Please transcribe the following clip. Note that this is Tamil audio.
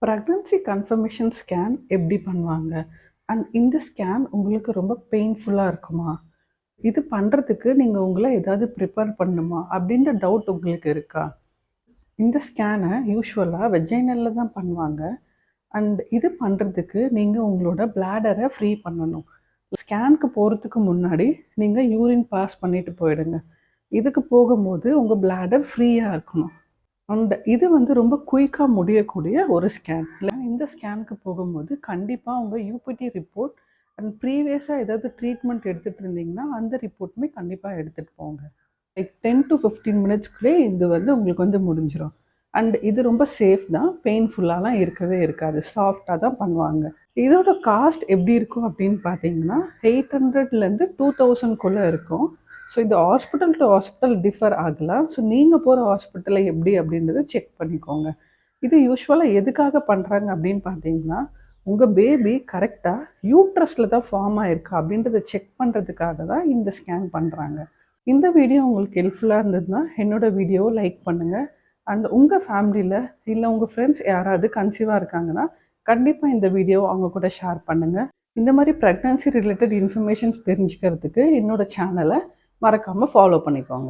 ப்ரெக்னன்சி கன்ஃபர்மேஷன் ஸ்கேன் எப்படி பண்ணுவாங்க? அண்ட் இந்த ஸ்கேன் உங்களுக்கு ரொம்ப பெயின்ஃபுல்லா இருக்குமா? இது பண்ணுறதுக்கு நீங்க உங்கள ஏதாவது ப்ரிப்பேர் பண்ணணுமா? அப்படின்ற டவுட் உங்களுக்கு இருக்கா? இந்த ஸ்கேனை யூசுவலா வெஜைனல்ல தான் பண்ணுவாங்க. அண்ட் இது பண்ணுறதுக்கு நீங்க உங்களோட பிளாடரை ஃப்ரீ பண்ணணும். ஸ்கேனுக்கு போகிறதுக்கு முன்னாடி நீங்க யூரின் பாஸ் பண்ணிட்டு போயிடுங்க. இதுக்கு போகும்போது உங்க பிளாடர் ஃப்ரீயா இருக்கணும். அண்ட் இது வந்து ரொம்ப குயிக்காக முடியக்கூடிய ஒரு ஸ்கேன். இல்லை இந்த ஸ்கேனுக்கு போகும்போது கண்டிப்பாக உங்கள் யூபிடி ரிப்போர்ட் அண்ட் ப்ரீவியஸாக ஏதாவது ட்ரீட்மெண்ட் எடுத்துகிட்டு இருந்தீங்கன்னா அந்த ரிப்போர்ட்டுமே கண்டிப்பாக எடுத்துகிட்டு போங்க. லைக் 10 to 15 மினிட்ஸ்க்குள்ளே இது வந்து உங்களுக்கு வந்து முடிஞ்சிடும். அண்ட் இது ரொம்ப சேஃப் தான், பெயின்ஃபுல்லாலாம் இருக்கவே இருக்காது, சாஃப்டாக தான் பண்ணுவாங்க. இதோட காஸ்ட் எப்படி இருக்கும் அப்படின்னு பார்த்தீங்கன்னா 800லேருந்து 2000க்குள்ளே இருக்கும். ஸோ இது ஹாஸ்பிட்டல் டு ஹாஸ்பிட்டல் டிஃபர் ஆகலாம். ஸோ நீங்கள் போகிற ஹாஸ்பிட்டலில் எப்படி அப்படின்றத செக் பண்ணிக்கோங்க. இது யூஸ்வலாக எதுக்காக பண்ணுறாங்க அப்படின்னு பார்த்தீங்கன்னா உங்கள் பேபி கரெக்டாக யூட்ரஸில் தான் ஃபார்ம் ஆயிருக்கா அப்படின்றத செக் பண்ணுறதுக்காக தான் இந்த ஸ்கேன் பண்ணுறாங்க. இந்த வீடியோ உங்களுக்கு ஹெல்ப்ஃபுல்லாக இருந்ததுன்னா என்னோட வீடியோவை லைக் பண்ணுங்கள். அண்ட் உங்கள் ஃபேமிலியில் இல்லை உங்கள் ஃப்ரெண்ட்ஸ் யாராவது கன்சீவாக இருக்காங்கன்னா கண்டிப்பாக இந்த வீடியோவை அவங்க கூட ஷேர் பண்ணுங்கள். இந்த மாதிரி ப்ரெக்னன்சி ரிலேட்டட் இன்ஃபர்மேஷன்ஸ் தெரிஞ்சுக்கிறதுக்கு என்னோட சேனலை மறக்காமல் ஃபாலோ பண்ணிக்கோங்க.